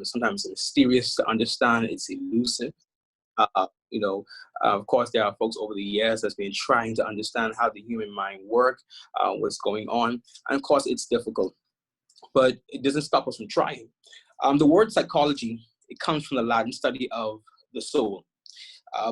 Sometimes mysterious to understand. It's elusive. Of course, there are folks over the years that's been trying to understand how the human mind works, what's going on. And of course, it's difficult, but it doesn't stop us from trying. The word psychology, it comes from the Latin study of the soul.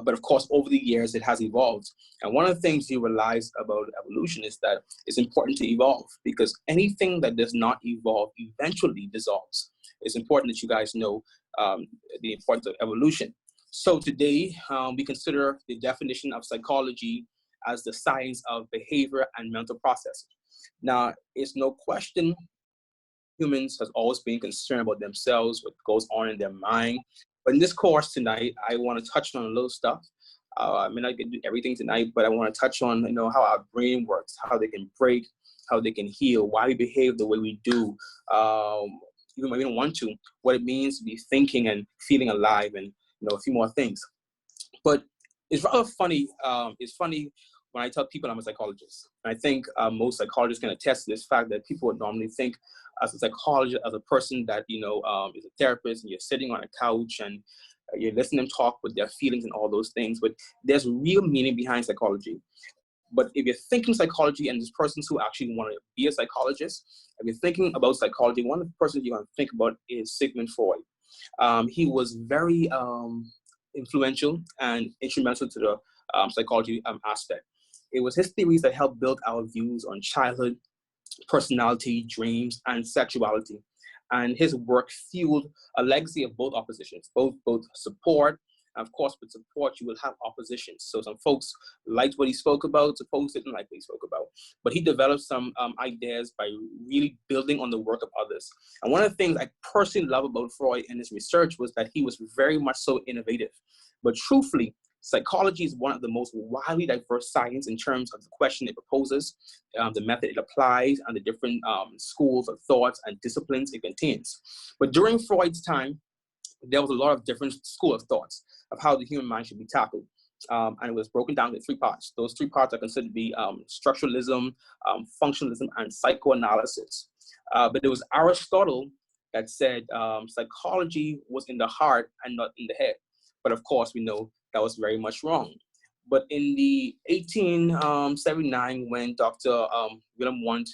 But of course, over the years, it has evolved. And one of the things you realize about evolution is that it's important to evolve, because anything that does not evolve eventually dissolves. It's important that you guys know the importance of evolution. So today, we consider the definition of psychology as the science of behavior and mental processes. Now, it's no question humans has always been concerned about themselves, what goes on in their mind. But in this course tonight, I want to touch on a little stuff. I may not get to everything tonight, but I want to touch on, how our brain works, how they can break, how they can heal, why we behave the way we do, even when we don't want to, what it means to be thinking and feeling alive, and a few more things. But it's rather funny. It's funny when I tell people I'm a psychologist. And I think most psychologists can attest to this fact that people would normally think as a psychologist, as a person that, is a therapist, and you're sitting on a couch and you're listening to them talk with their feelings and all those things. But there's real meaning behind psychology. But if you're thinking psychology, and there's persons who actually want to be a psychologist, if you're thinking about psychology, one of the persons you're going to think about is Sigmund Freud. He was very influential and instrumental to the psychology aspect. It was his theories that helped build our views on childhood, personality, dreams, and sexuality. And his work fueled a legacy of both oppositions, both support. And of course, with support, you will have opposition. So some folks liked what he spoke about, some folks didn't like what he spoke about. But he developed some ideas by really building on the work of others. And one of the things I personally love about Freud and his research was that he was very much so innovative. But truthfully, psychology is one of the most widely diverse science in terms of the question it proposes, the method it applies, and the different schools of thoughts and disciplines it contains. But during Freud's time, there was a lot of different school of thoughts of how the human mind should be tackled. And it was broken down into three parts. Those three parts are considered to be structuralism, functionalism, and psychoanalysis. But it was Aristotle that said psychology was in the heart and not in the head. But of course, we know that was very much wrong. But in the 1879, when Dr. Wilhelm Wundt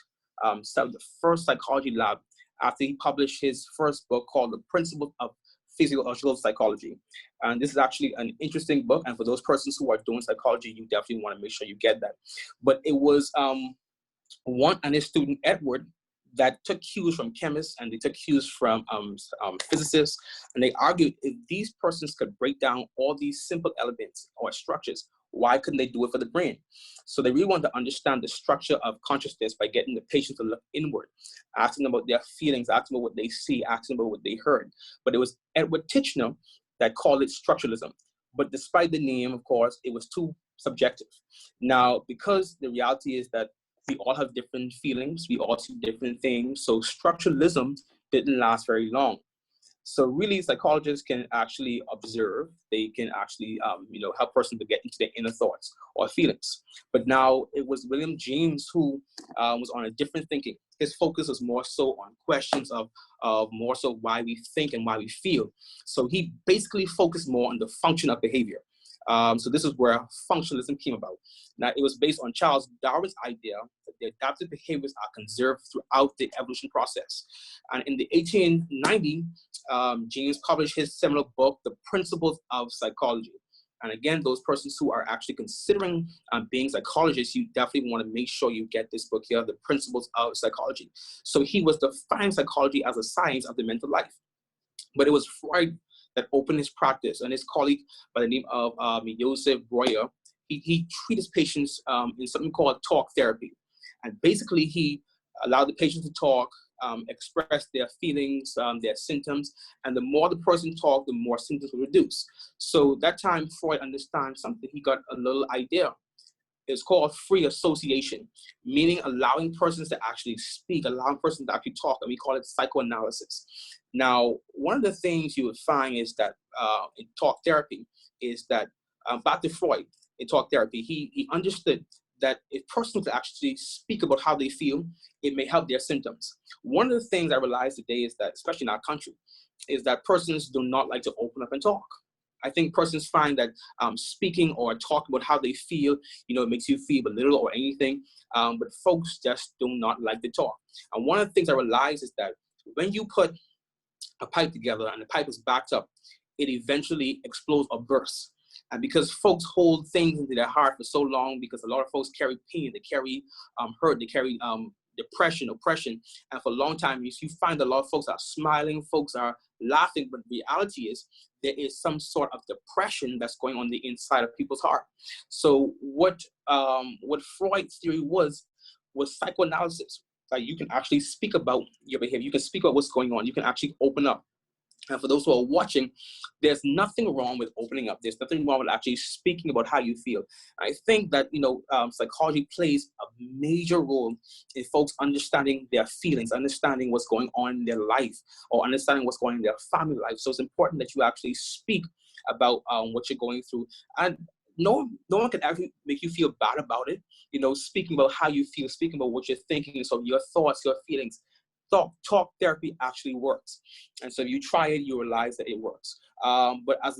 started the first psychology lab, after he published his first book called The Principles of Physiological Psychology. And this is actually an interesting book. And for those persons who are doing psychology, you definitely want to make sure you get that. But it was Wundt and his student Edward that took cues from chemists, and they took cues from physicists. And they argued if these persons could break down all these simple elements or structures, why couldn't they do it for the brain? So they really wanted to understand the structure of consciousness by getting the patient to look inward, asking them about their feelings, asking about what they see, asking about what they heard. But it was Edward Titchener that called it structuralism. But despite the name, of course, it was too subjective. Now, because the reality is that we all have different feelings, we all see different things, so structuralism didn't last very long. So really, psychologists can actually observe. They can actually, help persons to get into their inner thoughts or feelings. But now it was William James who was on a different thinking. His focus was more so on questions of more so why we think and why we feel. So he basically focused more on the function of behavior. So this is where functionalism came about. Now, it was based on Charles Darwin's idea that the adaptive behaviors are conserved throughout the evolution process. And in the 1890s, James published his seminal book, The Principles of Psychology. And again, those persons who are actually considering being psychologists, you definitely want to make sure you get this book here, The Principles of Psychology. So he was defining psychology as a science of the mental life. But it was Freud that opened his practice, and his colleague by the name of Joseph Breuer, he treated his patients in something called talk therapy. And basically, he allowed the patient to talk, express their feelings, their symptoms, and the more the person talked, the more symptoms would reduce. So that time, Freud understood something. He got a little idea. It's called free association, meaning allowing persons to actually speak, allowing persons to actually talk, and we call it psychoanalysis. Now, one of the things you would find is that in talk therapy is that back to Freud, in talk therapy, he understood that if persons actually speak about how they feel, it may help their symptoms. One of the things I realize today is that, especially in our country, is that persons do not like to open up and talk. I think persons find that speaking or talking about how they feel, it makes you feel belittled or anything. But folks just do not like to talk. And one of the things I realized is that when you put a pipe together and the pipe is backed up, it eventually explodes or bursts. And because folks hold things into their heart for so long, because a lot of folks carry pain, they carry hurt, they carry depression, oppression, and for a long time, you find a lot of folks are smiling, folks are laughing, but the reality is there is some sort of depression that's going on the inside of people's heart. So what Freud's theory was psychoanalysis. Like, you can actually speak about your behavior, you can speak about what's going on, you can actually open up. And for those who are watching, there's nothing wrong with opening up. There's nothing wrong with actually speaking about how you feel. I think that, psychology plays a major role in folks understanding their feelings, understanding what's going on in their life, or understanding what's going on in their family life. So it's important that you actually speak about what you're going through. And no one can actually make you feel bad about it. Speaking about how you feel, speaking about what you're thinking, so your thoughts, your feelings. Talk therapy actually works, and so if you try it, you realize that it works. But as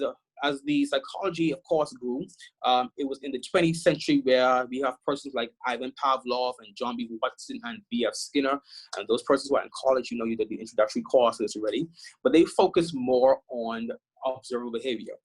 the psychology, of course, grew, it was in the 20th century where we have persons like Ivan Pavlov and John B. Watson and B.F. Skinner, and those persons who are in college, you did the introductory courses already, but they focus more on observable behavior.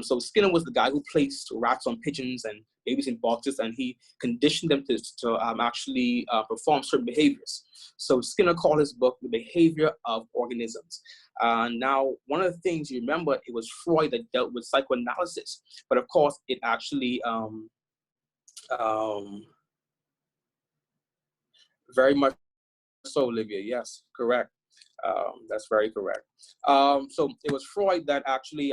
So Skinner was the guy who placed rats on pigeons and babies in boxes, and he conditioned them to actually perform certain behaviors. So Skinner called his book The Behavior of Organisms. Now, one of the things you remember, it was Freud that dealt with psychoanalysis, but of course, it actually very much so, Olivia. Yes, correct. That's very correct. So it was Freud that actually,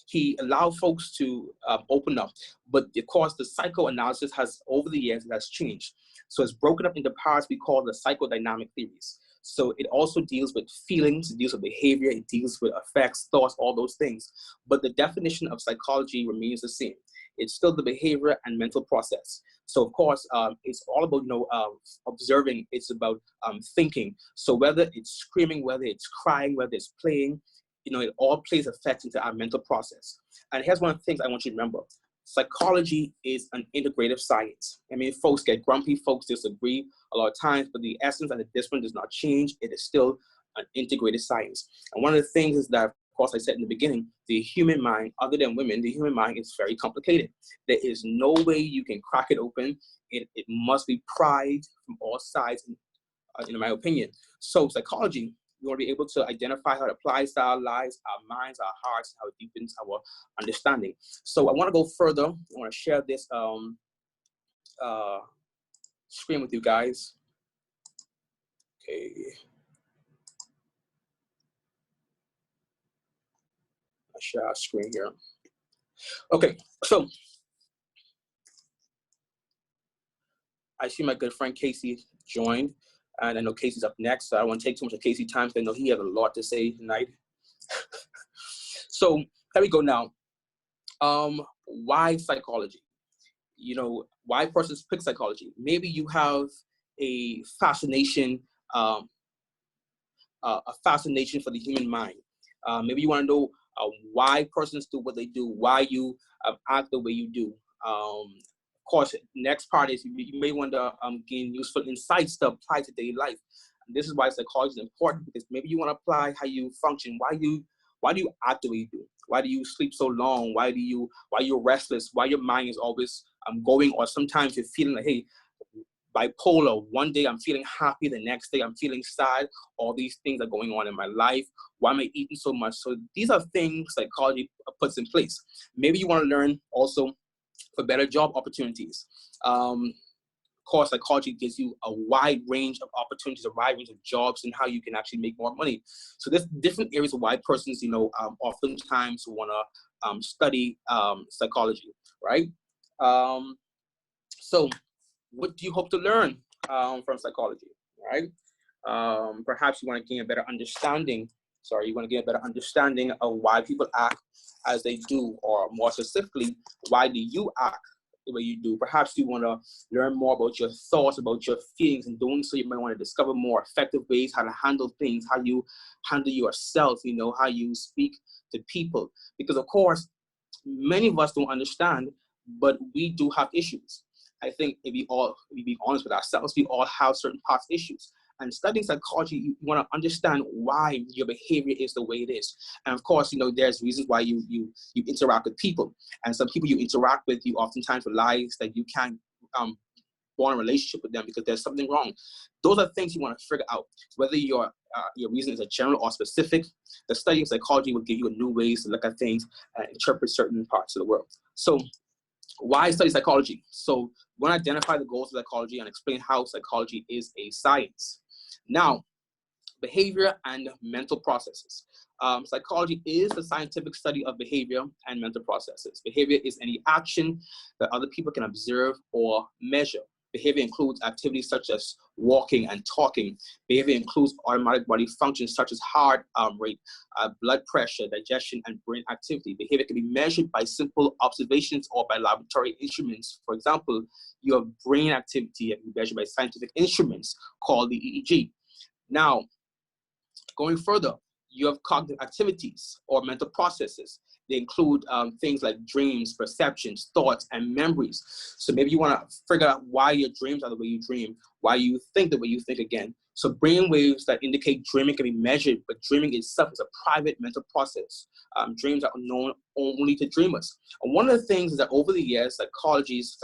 he allowed folks to open up. But of course, the psychoanalysis has, over the years, it has changed. So it's broken up into parts we call the psychodynamic theories. So it also deals with feelings, it deals with behavior, it deals with effects, thoughts, all those things. But the definition of psychology remains the same. It's still the behavior and mental process. So of course, it's all about observing. It's about thinking. So whether it's screaming, whether it's crying, whether it's playing, it all plays effect into our mental process. And here's one of the things I want you to remember. Psychology is an integrative science. I mean, folks get grumpy, folks disagree a lot of times, but the essence and the discipline does not change. It is still an integrated science. And one of the things is that, of course, I said in the beginning, the human mind, other than women, the human mind is very complicated. There is no way you can crack it open. It must be pried from all sides, in my opinion. So psychology, we want to be able to identify how it applies to our lives, our minds, our hearts, how it deepens our understanding. So I want to go further. I want to share this screen with you guys. Okay. I'll share our screen here. Okay, so I see my good friend Casey joined, and I know Casey's up next, so I don't want to take too much of Casey's time because I know he has a lot to say tonight. So here we go now. Why psychology? Why persons pick psychology? Maybe you have a fascination for the human mind. Maybe you want to know why persons do what they do, why you act the way you do. Of course, next part is you may want to gain useful insights to apply to daily life. And this is why psychology is important, because maybe you want to apply how you function. Why do you act the way you do? Why do you sleep so long? Why you're restless? Why your mind is always going, or sometimes you're feeling like, hey, bipolar. One day I'm feeling happy, the next day I'm feeling sad. All these things are going on in my life. Why am I eating so much? So these are things psychology puts in place. Maybe you want to learn also for better job opportunities. Of course, psychology gives you a wide range of opportunities, a wide range of jobs, and how you can actually make more money. So there's different areas of why persons, oftentimes want to study psychology, right? So what do you hope to learn from psychology, right? Perhaps you want to gain a better understanding. You want to get a better understanding of why people act as they do, or more specifically, why do you act the way you do. Perhaps you want to learn more about your thoughts, about your feelings. In doing so, you might want to discover more effective ways how to handle things, how you handle yourself, how you speak to people. Because of course, many of us don't understand, but we do have issues. I think if we be honest with ourselves, we all have certain past issues. And studying psychology, you want to understand why your behavior is the way it is. And of course, there's reasons why you interact with people. And some people you interact with, you oftentimes realize that you can't go in a relationship with them because there's something wrong. Those are things you want to figure out. Whether your reason is a general or specific, the study of psychology will give you new ways to look at things and interpret certain parts of the world. So why study psychology? So we're going to identify the goals of psychology and explain how psychology is a science. Now, behavior and mental processes. Psychology is the scientific study of behavior and mental processes. Behavior is any action that other people can observe or measure. Behavior includes activities such as walking and talking. Behavior includes automatic body functions such as heart rate, blood pressure, digestion, and brain activity. Behavior can be measured by simple observations or by laboratory instruments. For example, your brain activity can be measured by scientific instruments called the EEG. Now, going further, you have cognitive activities or mental processes. They include things like dreams, perceptions, thoughts, and memories. So maybe you want to figure out why your dreams are the way you dream, why you think the way you think again. So brain waves that indicate dreaming can be measured, but dreaming itself is a private mental process. Dreams are known only to dreamers. And one of the things is that over the years, psychologists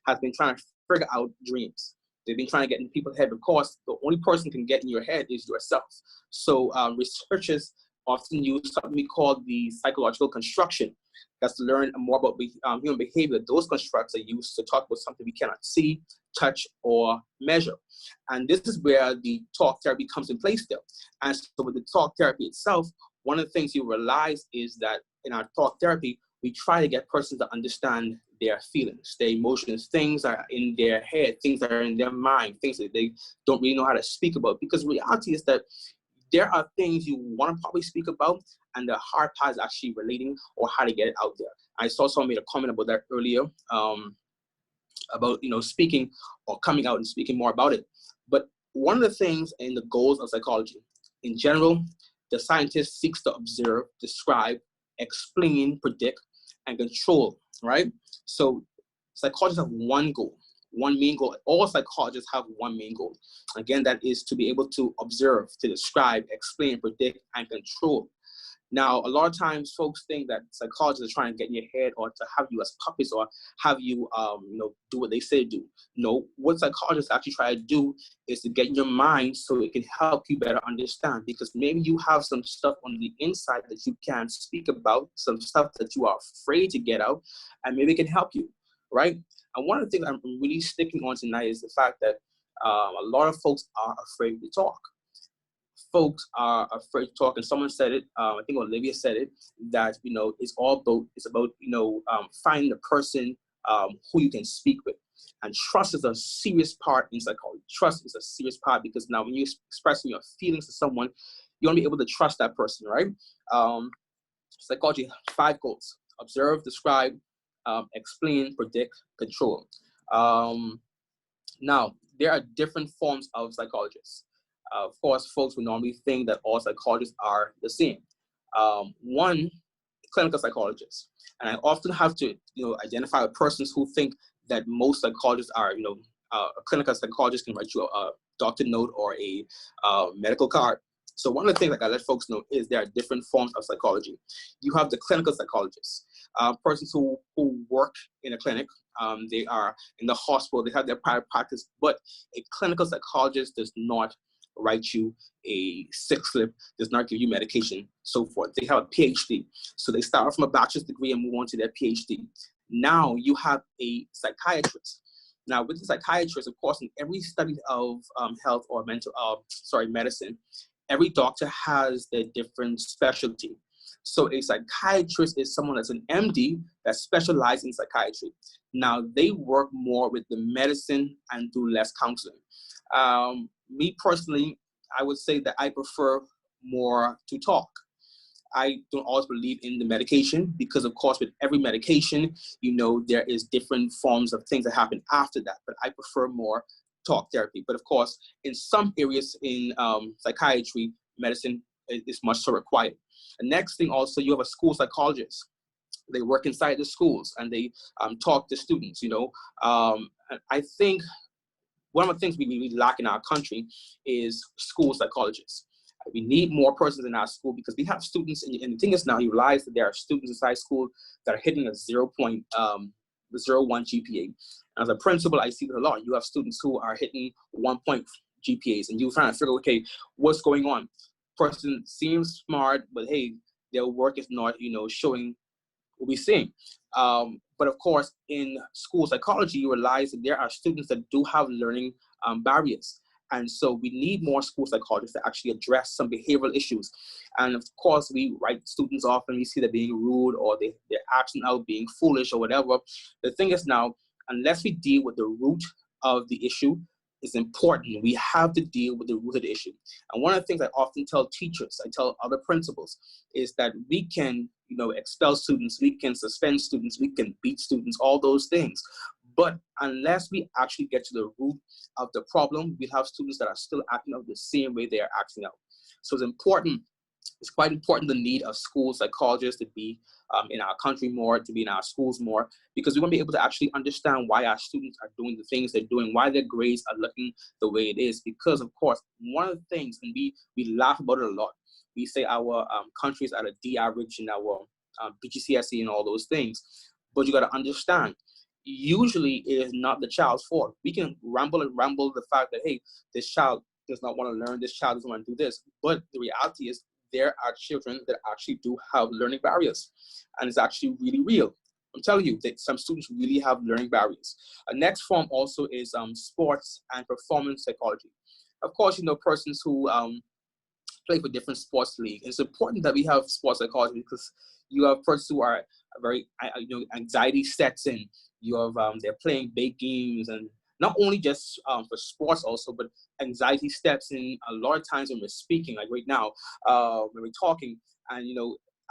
has been trying to figure out dreams. They've been trying to get in people's head. Of course, the only person who can get in your head is yourself. So researchers often use something we call the psychological construction. That's to learn more about human behavior. Those constructs are used to talk about something we cannot see, touch, or measure. And this is where the talk therapy comes in place there. And so with the talk therapy itself, one of the things you realize is that in our talk therapy, we try to get persons to understand their feelings, their emotions, things that are in their head, things that are in their mind, things that they don't really know how to speak about. Because reality is that there are things you want to probably speak about, and the hard part is actually relating or how to get it out there. I saw someone made a comment about that earlier, about speaking or coming out and speaking more about it. But one of the things in the goals of psychology, in general, the scientist seeks to observe, describe, explain, predict, and control, right? So psychologists have one goal, one main goal. All psychologists have one main goal. Again, that is to be able to observe, to describe, explain, predict, and control. Now, a lot of times folks think that psychologists are trying to get in your head or to have you as puppets or have you, do what they say do. No, what psychologists actually try to do is to get in your mind so it can help you better understand, because maybe you have some stuff on the inside that you can't speak about, some stuff that you are afraid to get out, and maybe it can help you, right? And one of the things I'm really sticking on tonight is the fact that a lot of folks are afraid to talk. Folks are afraid to talk, and someone said it. I think Olivia said it, that it's about finding the person who you can speak with, and trust is a serious part in psychology. Trust is a serious part because now when you're expressing your feelings to someone, you want to be able to trust that person, right? Psychology 5 goals: observe, describe, explain, predict, control. Now there are different forms of psychologists. Of course, folks would normally think that all psychologists are the same. One, clinical psychologists. And I often have to, identify with persons who think that most psychologists are, a clinical psychologist can write you a doctor note or a medical card. So one of the things I let folks know is there are different forms of psychology. You have the clinical psychologists, persons who work in a clinic. They are in the hospital, they have their private practice, but a clinical psychologist does not write you a sick slip, does not give you medication, so forth. They have a PhD. So they start from a bachelor's degree and move on to their PhD. Now you have a psychiatrist. Now with the psychiatrist, of course, in every study of health or medicine, every doctor has their different specialty. So a psychiatrist is someone that's an MD that specializes in psychiatry. Now they work more with the medicine and do less counseling. Me personally, I would say that I prefer more to talk. I don't always believe in the medication because, of course, with every medication, there is different forms of things that happen after that. But I prefer more talk therapy. But of course, in some areas in psychiatry, medicine is much so required. The next thing also, you have a school psychologist. They work inside the schools and they talk to students. I think one of the things we really lack in our country is school psychologists. We need more persons in our school because we have students, and the thing is now you realize that there are students inside school that are hitting a 0.01 GPA. As a principal, I see that a lot. You have students who are hitting 1 point GPAs, and you're trying to figure, okay, what's going on? Person seems smart, but hey, their work is not, showing what we're seeing. But of course, in school psychology, you realize that there are students that do have learning barriers. And so we need more school psychologists to actually address some behavioral issues. And of course, we write students off and we see them being rude or they're acting out, being foolish or whatever. The thing is now, unless we deal with the root of the issue, it's important. We have to deal with the root of the issue. And one of the things I often tell teachers, I tell other principals, is that we can, expel students, we can suspend students, we can beat students, all those things. But unless we actually get to the root of the problem, we have students that are still acting out the same way they are acting out. So it's quite important, the need of school psychologists to be in our country more, to be in our schools more, because we want to be able to actually understand why our students are doing the things they're doing, why their grades are looking the way it is. Because, of course, one of the things, and we laugh about it a lot, we say our country is at a D average in our BGCSE and all those things. But you got to understand, usually it is not the child's fault. We can ramble the fact that, hey, this child does not want to learn, this child doesn't want to do this. But the reality is there are children that actually do have learning barriers. And it's actually really real. I'm telling you that some students really have learning barriers. A next form also is sports and performance psychology. Of course, persons who play for different sports leagues. It's important that we have sports psychology because you have persons who are very, anxiety sets in. You have, they're playing big games, and not only just for sports also, but anxiety steps in a lot of times when we're speaking, like right now, when we're talking, and,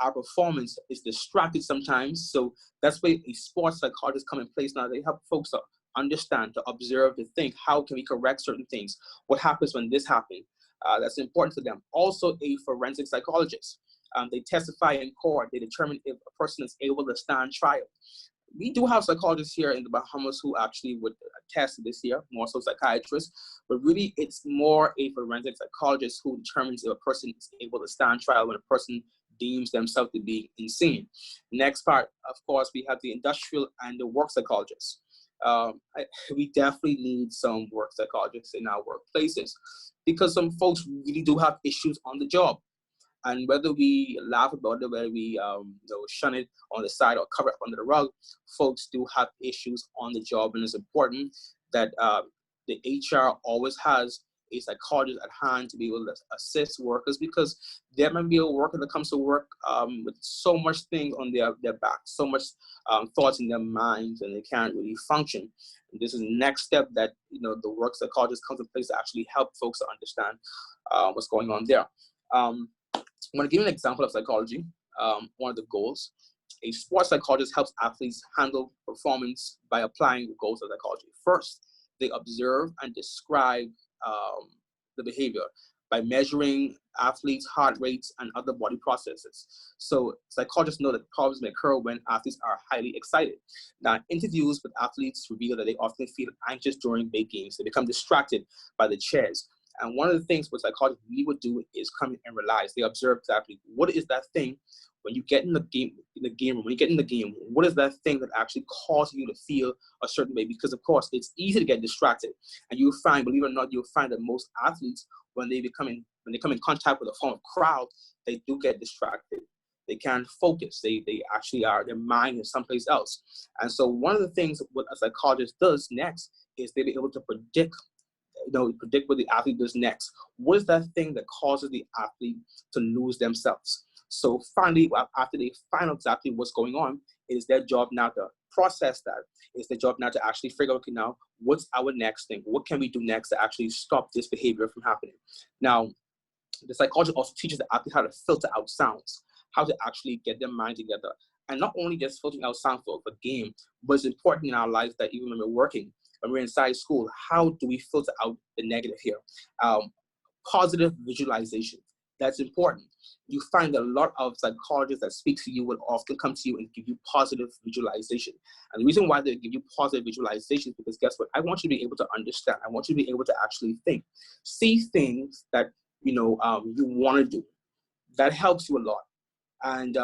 our performance is distracted sometimes. So that's where a sports psychologist come in place now. They help folks to understand, to observe, to think, how can we correct certain things? What happens when this happens? That's important to them. Also, a forensic psychologist. They testify in court. They determine if a person is able to stand trial. We do have psychologists here in the Bahamas who actually would test this year, more so psychiatrists, but really it's more a forensic psychologist who determines if a person is able to stand trial when a person deems themselves to be insane. Next part, of course, we have the industrial and the work psychologists. We definitely need some work psychologists in our workplaces because some folks really do have issues on the job. And whether we laugh about it, whether we shun it on the side or cover it up under the rug, folks do have issues on the job. And it's important that the HR always has a psychologist at hand to be able to assist workers, because there might be a worker that comes to work with so much things on their back, so much thoughts in their minds, and they can't really function. And this is the next step that the work psychologist comes in place to actually help folks to understand what's going on there. I'm going to give you an example of psychology. One of the goals. A sports psychologist helps athletes handle performance by applying the goals of psychology. First, they observe and describe the behavior by measuring athletes' heart rates and other body processes. So psychologists know that problems may occur when athletes are highly excited. Now, interviews with athletes reveal that they often feel anxious during big games. They become distracted by the cheers. And one of the things what psychologists really would do is come and realize, they observe exactly what is that thing when you get in the game room, when you get in the game, what is that thing that actually causes you to feel a certain way? Because of course, it's easy to get distracted. And you'll find, believe it or not, you'll find that most athletes, when they come in contact with a form of crowd, they do get distracted. They can't focus. They actually are, their mind is someplace else. And so one of the things what a psychologist does next is they'll be able to predict what the athlete does next. What is that thing that causes the athlete to lose themselves? So finally, after they find out exactly what's going on, it is their job now to process that. It's their job now to actually figure out, okay, now, what's our next thing? What can we do next to actually stop this behavior from happening? Now, the psychologist also teaches the athlete how to filter out sounds, how to actually get their mind together. And not only just filtering out sound for game, but it's important in our life that even when we're working, when we're inside school, how do we filter out the negative here? Positive visualization. That's important. You find a lot of psychologists that speak to you will often come to you and give you positive visualization. And the reason why they give you positive visualization is because guess what? I want you to be able to understand. I want you to be able to actually think, see things that you want to do. That helps you a lot. And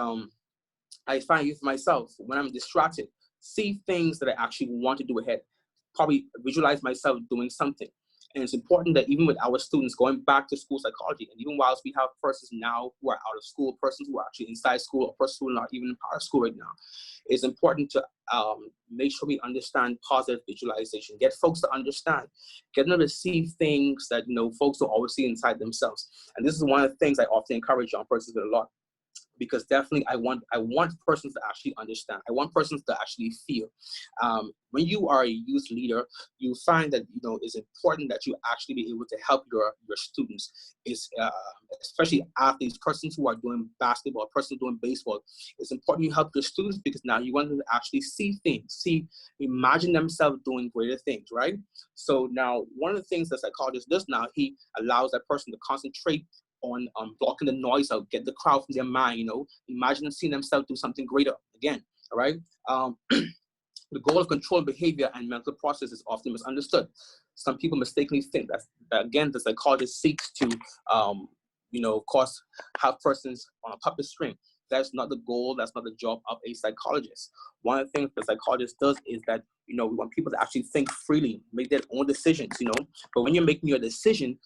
I find it for myself when I'm distracted, see things that I actually want to do ahead. Probably visualize myself doing something. And it's important that even with our students going back to school psychology, and even whilst we have persons now who are out of school, persons who are actually inside school, or persons who are not even in part of school right now, it's important to make sure we understand positive visualization. Get folks to understand, get them to see things that folks don't always see inside themselves. And this is one of the things I often encourage young persons with a lot. Because definitely I want persons to actually understand. I want persons to actually feel. When you are a youth leader, you find that it's important that you actually be able to help your students. Especially athletes, persons who are doing basketball, persons doing baseball. It's important you help your students because now you want them to actually see things, imagine themselves doing greater things, right? So now one of the things that psychologist does now, he allows that person to concentrate on blocking the noise out, get the crowd from their mind, imagine seeing themselves do something greater again, all right? The goal of controlling behavior and mental process is often misunderstood. Some people mistakenly think that again, the psychologist seeks to, of course, have persons on a puppet string. That's not the goal, that's not the job of a psychologist. One of the things the psychologist does is that, we want people to actually think freely, make their own decisions, but when you're making your decision,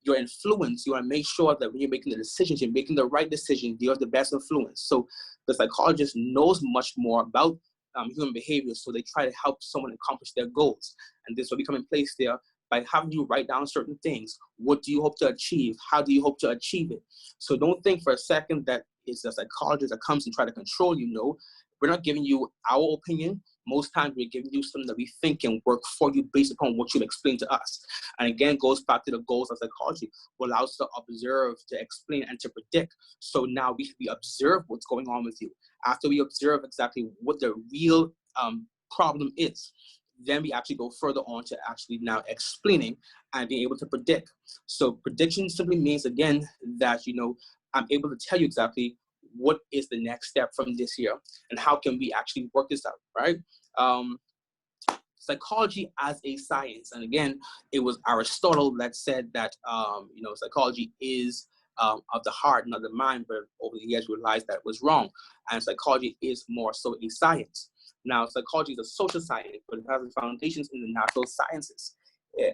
your influence, you want to make sure that when you're making the decisions, you're making the right decision, you're the best influence. So the psychologist knows much more about human behavior, so they try to help someone accomplish their goals. And this will become in place there by having you write down certain things. What do you hope to achieve? How do you hope to achieve it? So don't think for a second that it's a psychologist that comes and try to control you. We're not giving you our opinion. Most times we're giving you something that we think can work for you based upon what you explain to us. And again, goes back to the goals of psychology, will allow us to observe, to explain, and to predict. So now we observe what's going on with you. After we observe exactly what the real problem is, then we actually go further on to actually now explaining and being able to predict. So prediction simply means, again, that, I'm able to tell you exactly what is the next step from this year and how can we actually work this out, right? Psychology as a science. And again, it was Aristotle that said that, psychology is of the heart, not the mind, but over the years realized that was wrong. And psychology is more so a science. Now, psychology is a social science, but it has its foundations in the natural sciences.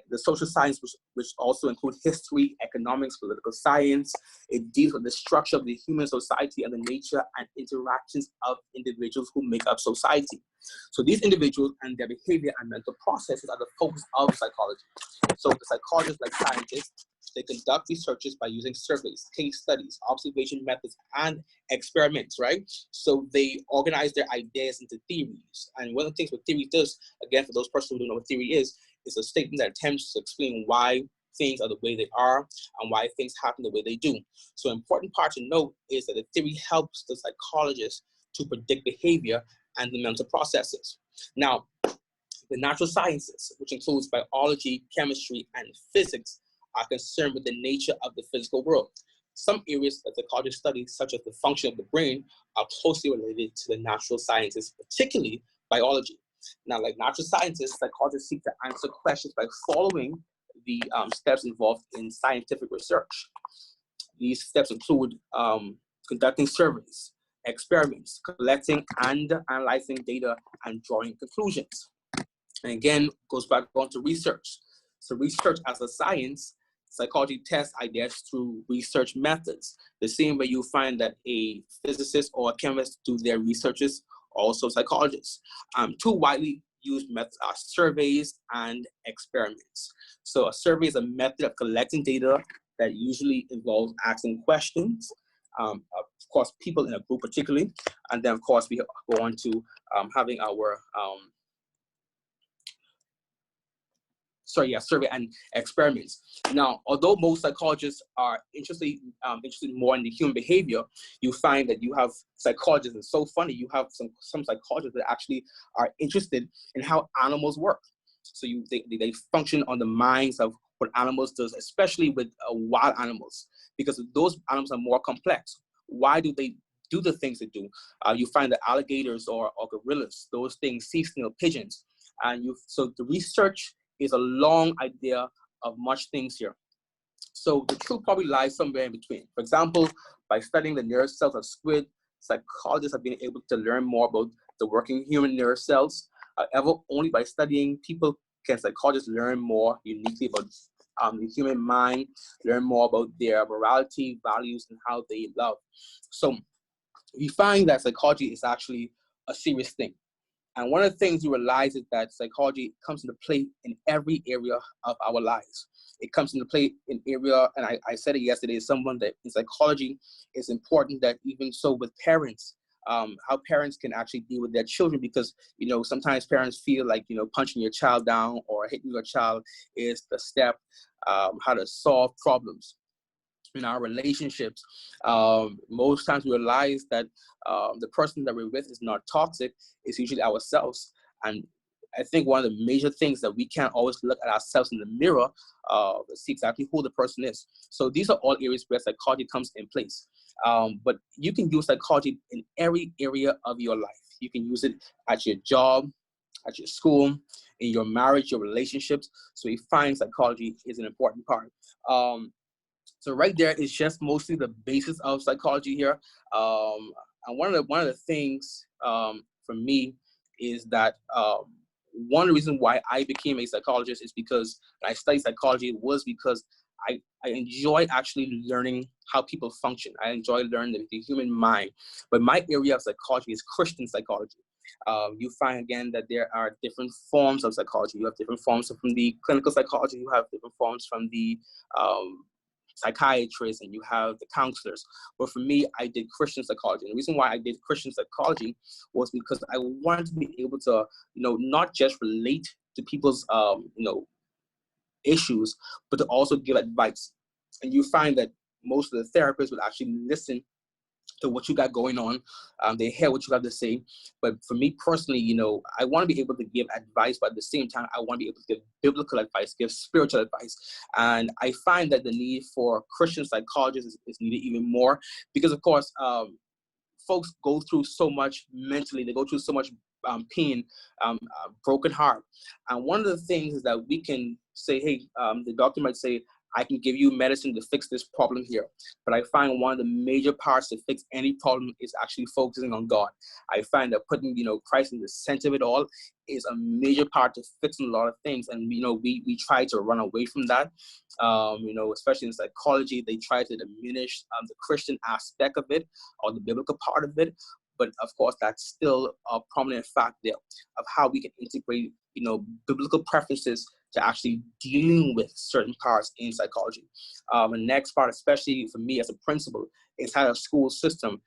The social science, which also include history, economics, political science. It deals with the structure of the human society and the nature and interactions of individuals who make up society. So these individuals and their behavior and mental processes are the focus of psychology. So the psychologists, like scientists, they conduct researches by using surveys, case studies, observation methods, and experiments, right? So they organize their ideas into theories. And one of the things what theory does, again, for those persons who don't know what theory is a statement that attempts to explain why things are the way they are and why things happen the way they do. So an important part to note is that the theory helps the psychologist to predict behavior and the mental processes. Now, the natural sciences, which includes biology, chemistry, and physics, are concerned with the nature of the physical world. Some areas that psychologists study, such as the function of the brain, are closely related to the natural sciences, particularly biology. Now, like natural scientists, psychologists seek to answer questions by following the steps involved in scientific research. These steps include conducting surveys, experiments, collecting and analyzing data, and drawing conclusions. And again, goes back on to research. So research as a science, psychology tests ideas through research methods. The same way you find that a physicist or a chemist do their researches, also psychologists. Two widely used methods are surveys and experiments. So a survey is a method of collecting data that usually involves asking questions, of course, people in a group particularly, and then of course we go on to having our survey and experiments. Now, although most psychologists are interested more in the human behavior, you find that you have psychologists, it's so funny, you have some psychologists that actually are interested in how animals work. So they function on the minds of what animals does, especially with wild animals, because those animals are more complex. Why do they do the things they do? You find that alligators or gorillas, those things, sea snail, pigeons, so the research is a long idea of much things here. So the truth probably lies somewhere in between. For example, by studying the nerve cells of squid, psychologists have been able to learn more about the working human nerve cells. However, only by studying people can psychologists learn more uniquely about the human mind, learn more about their morality, values, and how they love. So we find that psychology is actually a serious thing. And one of the things you realize is that psychology comes into play in every area of our lives. It comes into play in area, and I said it yesterday, someone that in psychology, it's important that even so with parents, how parents can actually deal with their children, because, sometimes parents feel like, punching your child down or hitting your child is the step, how to solve problems in our relationships. Most times we realize that the person that we're with is not toxic, it's usually ourselves. And I think one of the major things that we can't always look at ourselves in the mirror to see exactly who the person is. So these are all areas where psychology comes in place. But you can use psychology in every area of your life. You can use it at your job, at your school, in your marriage, your relationships. So we find psychology is an important part. So right there is just mostly the basis of psychology here. And one of the things for me is that one of the reasons why I became a psychologist is because I studied psychology was because I enjoy actually learning how people function. I enjoy learning the human mind. But my area of psychology is Christian psychology. You find again that there are different forms of psychology. You have different forms from the clinical psychology. You have different forms from the psychiatrists, and you have the counselors. But for me, I did Christian psychology. And the reason why I did Christian psychology was because I wanted to be able to, not just relate to people's, issues, but to also give advice. And you find that most of the therapists would actually listen to what you got going on. They hear what you have to say. But for me personally, I want to be able to give advice, but at the same time, I want to be able to give biblical advice, give spiritual advice. And I find that the need for Christian psychologists is needed even more because, of course, folks go through so much mentally. They go through so much pain, broken heart. And one of the things is that we can say, hey, the doctor might say, I can give you medicine to fix this problem here. But I find one of the major parts to fix any problem is actually focusing on God. I find that putting, Christ in the center of it all is a major part to fixing a lot of things. And, we try to run away from that. Especially in psychology, they try to diminish the Christian aspect of it or the biblical part of it. But of course, that's still a prominent fact there of how we can integrate, biblical preferences to actually dealing with certain parts in psychology. The next part, especially for me as a principal, is how a school system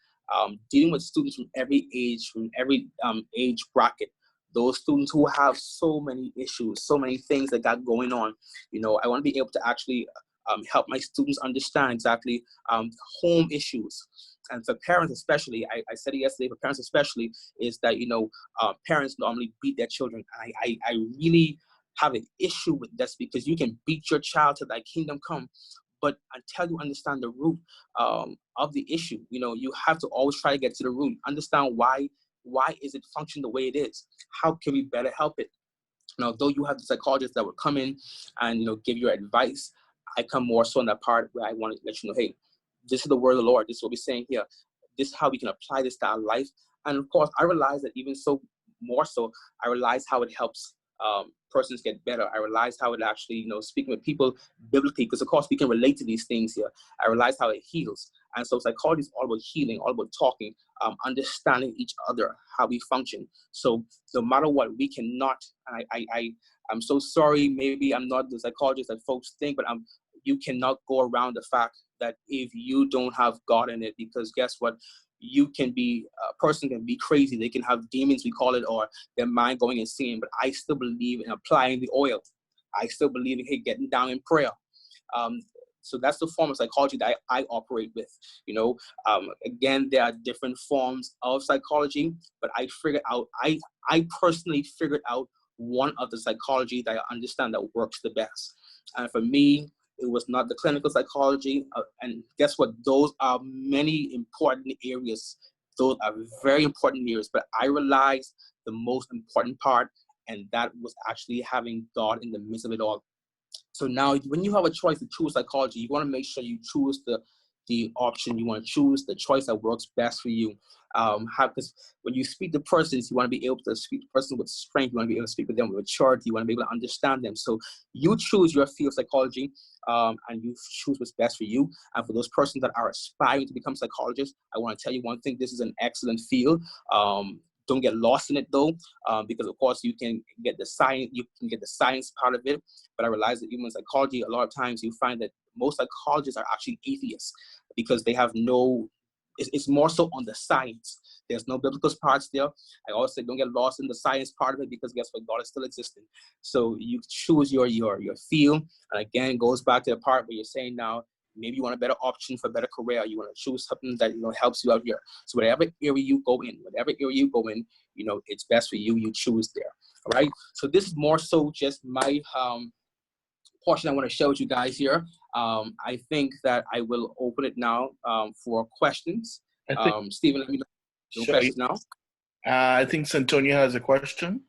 dealing with students from every age bracket. Those students who have so many issues, so many things that got going on. I want to be able to actually help my students understand exactly home issues. And for parents especially, I said it yesterday, for parents especially, is that, parents normally beat their children. I really have an issue with this because you can beat your child to thy kingdom come, but until you understand the root of the issue, you have to always try to get to the root, understand why is it function the way it is? How can we better help it? Now, though you have the psychologists that would come in and, give you advice, I come more so in that part where I want to let you know, hey, this is the word of the Lord. This is what we're saying here. This is how we can apply this to our life. And of course, I realize that even so, more so, I realize how it helps persons get better. I realize how it actually, speaking with people biblically, because of course we can relate to these things here. I realize how it heals. And so psychology is all about healing, all about talking, understanding each other, how we function. So no matter what, we cannot, and I'm so sorry, maybe I'm not the psychologist that folks think, but you cannot go around the fact that if you don't have God in it, because guess what? You can be, a person can be crazy. They can have demons, we call it, or their mind going insane. But I still believe in applying the oil. I still believe in getting down in prayer. So that's the form of psychology that I operate with. Again, there are different forms of psychology, but I personally figured out one of the psychology that I understand that works the best. And for me, it was not the clinical psychology. And guess what? Those are many important areas. Those are very important areas, but I realized the most important part, and that was actually having God in the midst of it all. So now when you have a choice to choose psychology, you want to make sure you choose the option, you want to choose the choice that works best for you. Because when you speak to persons, you want to be able to speak to a person with strength. You want to be able to speak with them with maturity. You want to be able to understand them. So you choose your field of psychology, and you choose what's best for you. And for those persons that are aspiring to become psychologists, I want to tell you one thing: this is an excellent field. Don't get lost in it though, because of course you can get the science part of it. But I realize that even in psychology, a lot of times you find that most psychologists are actually atheists because they have it's more so on the science. There's no biblical parts there. I always say don't get lost in the science part of it, because guess what? God is still existing. So you choose your field. And again, it goes back to the part where you're saying now, maybe you want a better option for a better career. You want to choose something that helps you out here. So whatever area you go in, it's best for you. You choose there. All right. So this is more so just my portion I want to share with you guys here. I think that I will open it now for questions. Stephen, let me know. No Sure. questions now. I think Santonio has a question.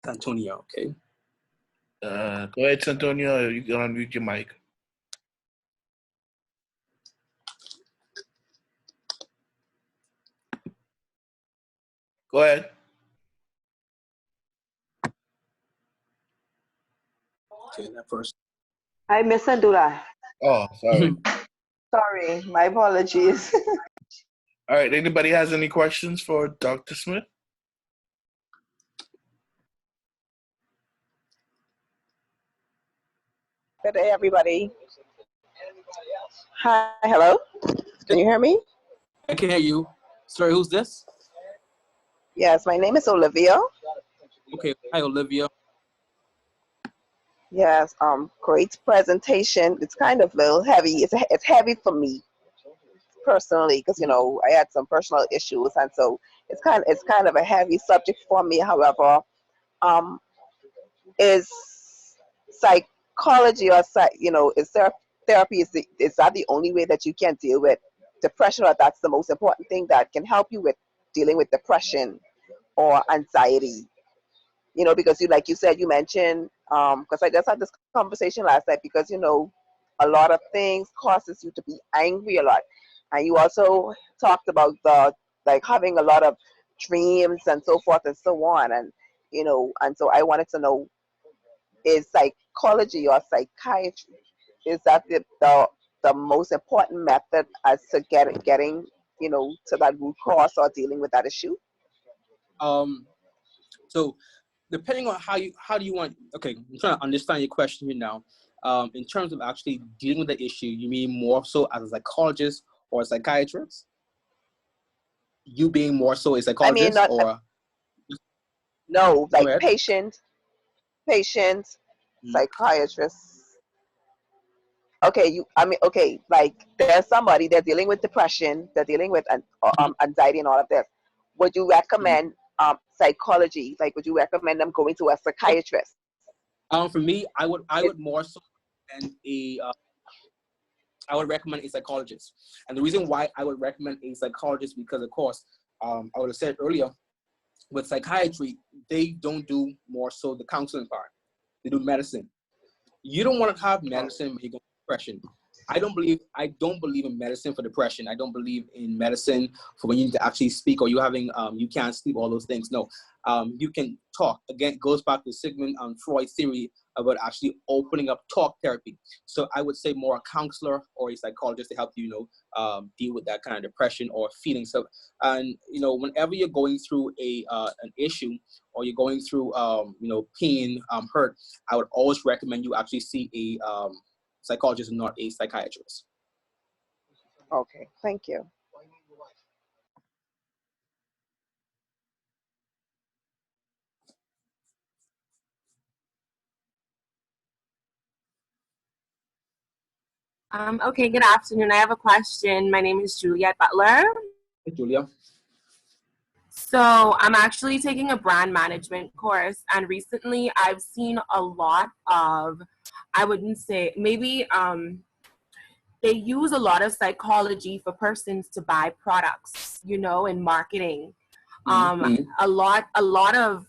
Antonio, okay. Go ahead, Santonio. You can unmute your mic. Go ahead. Okay, that first. I misunderstood that. Oh, sorry. Sorry, my apologies. All right. Anybody has any questions for Dr. Smith? Good day, everybody. Hi, hello. Can you hear me? I can hear you. Sorry, who's this? Yes, my name is Olivia. Okay, hi Olivia. Yes, great presentation. It's kind of a little heavy. It's heavy for me personally because I had some personal issues, and so it's kind of a heavy subject for me. However, is psychology or is therapy is that the only way that you can deal with depression, or that's the most important thing that can help you with dealing with depression or anxiety? Because you mentioned, because I just had this conversation last night, because a lot of things causes you to be angry a lot, and you also talked about the having a lot of dreams and so forth and so on, and and so I wanted to know, is psychology or psychiatry, is that the most important method as to getting to that root cause or dealing with that issue? So depending on how do you want, okay, I'm trying to understand your question here now. In terms of actually dealing with the issue, you mean more so as a psychologist or a psychiatrist? You being more so a psychologist, not, or no, patient, psychiatrist. Okay, okay, there's somebody, they're dealing with depression, they're dealing with anxiety and all of this. Would you recommend psychology? Would you recommend them going to a psychiatrist? For me, I would more so recommend I would recommend a psychologist. And the reason why I would recommend a psychologist, because of course, I would have said earlier, with psychiatry, they don't do more so the counseling part. They do medicine. You don't want to have medicine when you go through depression. I don't believe in medicine for depression. I don't believe in medicine for when you need to actually speak, or you having you can't sleep, all those things. No, you can talk. Again, it goes back to Sigmund Freud's theory about actually opening up talk therapy. So I would say more a counselor or a psychologist to help you, deal with that kind of depression or feelings. So, and whenever you're going through an issue, or you're going through pain, hurt, I would always recommend you actually see a psychologist and not a psychiatrist. Okay, thank you. Okay, good afternoon. I have a question. My name is Juliet Butler. Hey, Julia. So I'm actually taking a brand management course, and recently I've seen a lot of, I wouldn't say, maybe they use a lot of psychology for persons to buy products, in marketing. Mm-hmm. A lot of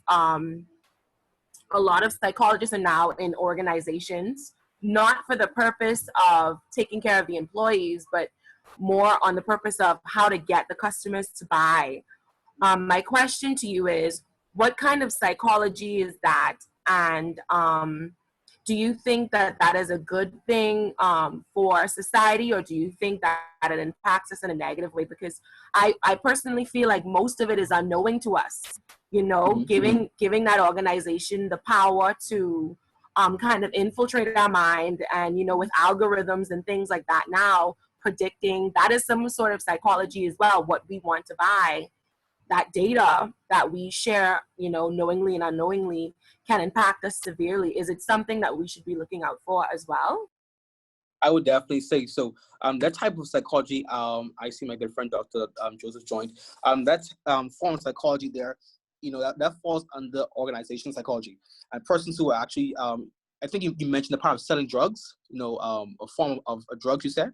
psychologists are now in organizations, not for the purpose of taking care of the employees, but more on the purpose of how to get the customers to buy. My question to you is, what kind of psychology is that? And do you think that that is a good thing for society, or do you think that it impacts us in a negative way? Because I personally feel like most of it is unknowing to us, Mm-hmm. giving that organization the power to kind of infiltrate our mind, and, with algorithms and things like that now, predicting, that is some sort of psychology as well, what we want to buy. That data that we share, knowingly and unknowingly, can impact us severely. Is it something that we should be looking out for as well? I would definitely say so. That type of psychology, I see my good friend Dr. Joseph joined. That form of psychology there, that falls under organizational psychology. And persons who are actually, I think you mentioned the part of selling drugs, a form of a drug, you said?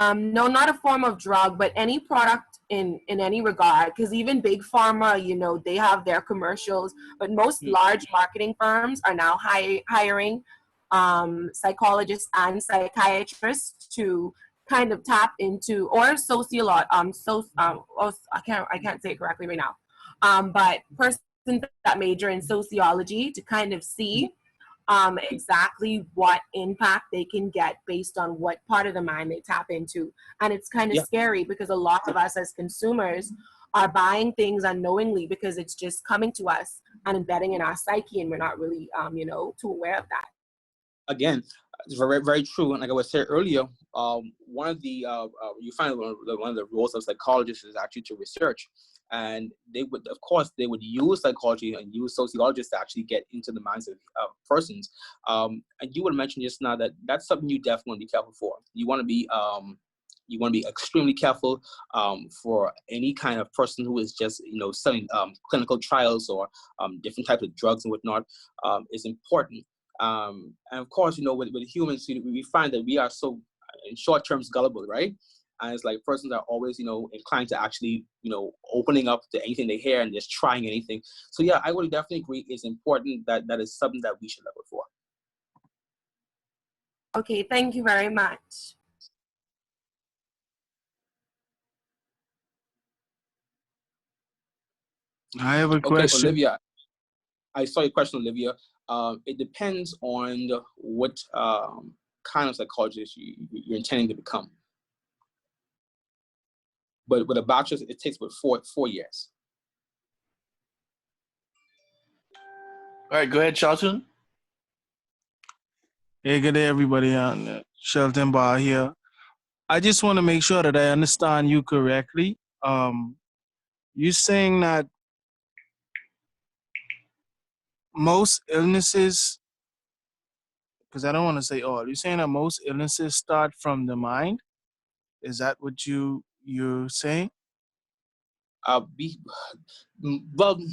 No, not a form of drug, but any product in any regard. Because even big pharma, they have their commercials. But most large marketing firms are now hiring psychologists and psychiatrists to kind of tap into, or sociolog. I can't say it correctly right now. But persons that major in sociology to kind of see exactly what impact they can get based on what part of the mind they tap into. And it's kind of Yeah. scary because a lot of us as consumers are buying things unknowingly because it's just coming to us and embedding in our psyche, and we're not really, too aware of that. Again, it's very, very true. And like I was saying earlier, one of the you find one of the roles of psychologists is actually to research, and they would, of course, they would use psychology and use sociologists to actually get into the minds of persons. And you would mention just now that that's something you definitely want to be careful for. You want to be extremely careful for any kind of person who is just selling clinical trials or different types of drugs and whatnot. Is important. And of course, with humans, we find that we are so, in short terms, gullible, right? And it's like persons are always, inclined to actually, opening up to anything they hear and just trying anything. So yeah, I would definitely agree. It's important that is something that we should look for. Okay, thank you very much. I have a Okay, question. Olivia, I saw your question, Olivia. It depends on what kind of psychologist you're intending to become. But with a bachelor's, it takes about 4 years. All right, go ahead, Charlton. Hey, good day, everybody. Shelton Bar here. I just want to make sure that I understand you correctly. You're saying that most illnesses, because I don't want to say all, you're saying that most illnesses start from the mind? Is that what you're saying? Well,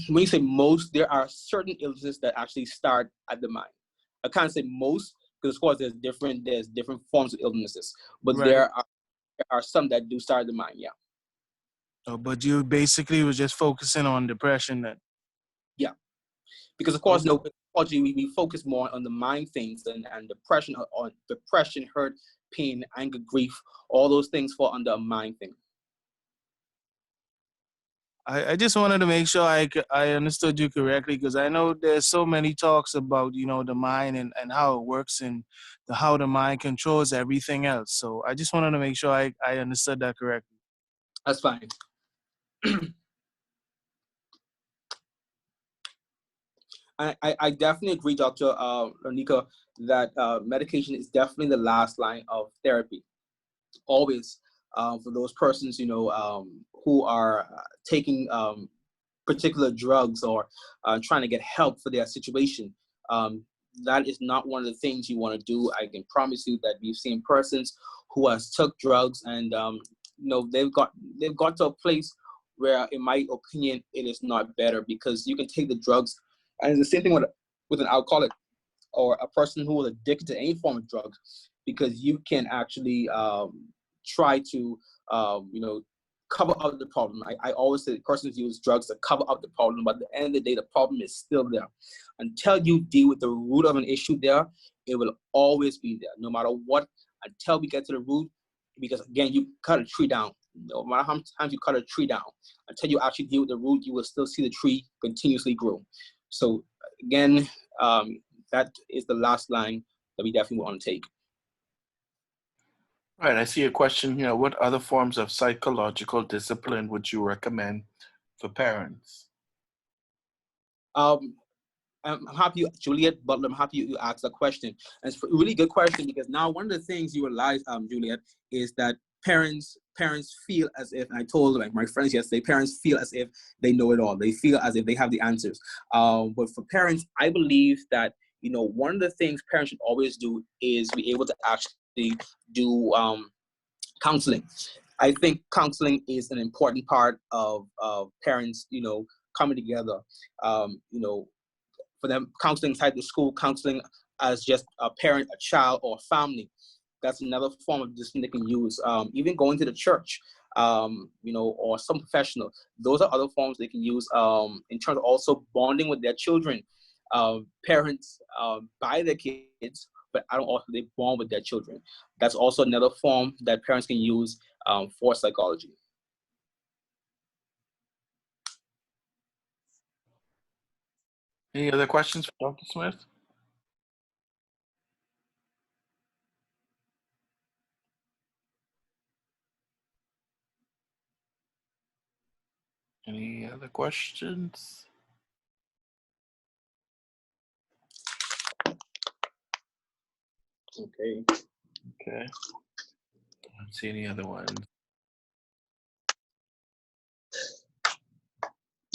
when you say most, there are certain illnesses that actually start at the mind. I can't say most because, of course, there's different forms of illnesses, but Right. there are some that do start at the mind. Yeah. Oh, but you basically was just focusing on depression then? Yeah. Because, of course, Okay. with psychology, we focus more on the mind things and depression, on depression, hurt, pain, anger, grief. All those things fall under a mind thing. I just wanted to make sure I understood you correctly, because I know there's so many talks about, the mind and how it works and how the mind controls everything else. So I just wanted to make sure I understood that correctly. That's fine. I definitely agree, Dr. Ronika, that medication is definitely the last line of therapy. Always, for those persons, who are taking particular drugs or trying to get help for their situation. that is not one of the things you want to do. I can promise you that we've seen persons who has took drugs and they've got to a place where, in my opinion, it is not better, because you can take the drugs, and it's the same thing with an alcoholic or a person who is addicted to any form of drugs, because you can actually try to cover up the problem. I always say persons use drugs to cover up the problem, but at the end of the day, the problem is still there. Until you deal with the root of an issue there, it will always be there, no matter what, until we get to the root. Because again, you cut a tree down. No matter how many times you cut a tree down, until you actually deal with the root, you will still see the tree continuously grow. So again, that is the last line that we definitely want to take. All right, I see a question here. What other forms of psychological discipline would you recommend for parents? I'm happy, Juliet Butler, I'm happy you asked that question. And it's a really good question, because now one of the things you realize, Juliet, is that parents feel as if, and I told my friends yesterday, parents feel as if they know it all. They feel as if they have the answers. But for parents, I believe that, one of the things parents should always do is be able to actually do counseling. I think counseling is an important part of parents, coming together. For them, counseling inside the school, counseling as just a parent, a child, or a family. That's another form of discipline they can use. Even going to the church, or some professional. Those are other forms they can use in terms of also bonding with their children. Parents buy their kids, but I don't also they bond with their children. That's also another form that parents can use for psychology. Any other questions for Dr. Smith? Any other questions? Okay. Okay. I don't see any other ones.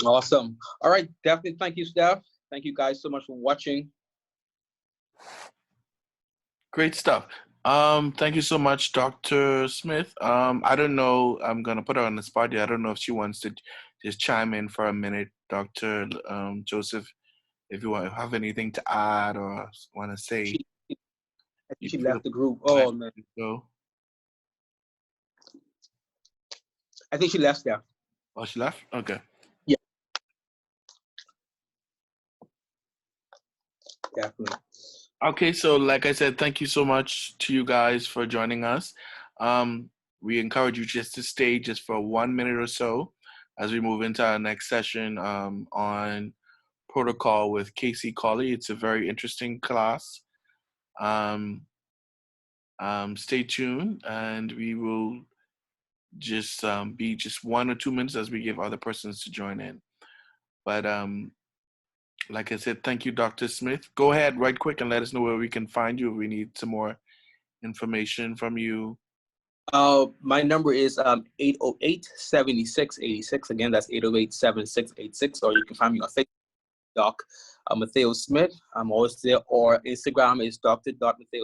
Awesome. All right. Definitely. Thank you, Steph. Thank you guys so much for watching. Great stuff. Thank you so much, Dr. Smith. I don't know. I'm gonna put her on the spot here. I don't know if she wants to just chime in for a minute, Dr. Joseph. If you have anything to add or want to say, She left the group. Oh man. Go. I think she left there. Oh, she left? Okay. Yeah. Definitely. Okay, so like I said, thank you so much to you guys for joining us. We encourage you just to stay just for 1 minute or so as we move into our next session on protocol with Casey Colley. It's a very interesting class. Stay tuned, and we will just be just 1 or 2 minutes as we give other persons to join in. But like I said, thank you, Dr. Smith. Go ahead right quick and let us know where we can find you if we need some more information from you. My number is 808-7686. Again, that's 808-7686. Or you can find me on Facebook, Doc Matheo Smith. I'm always there. Or Instagram is Dr.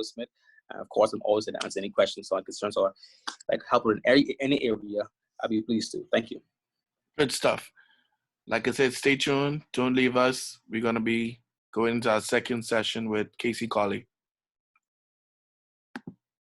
Smith. Of course, I'm always there to answer any questions or concerns or like help in any area. I'll be pleased to. Thank you. Good stuff. Like I said, stay tuned. Don't leave us. We're going to be going into our second session with Casey Colley.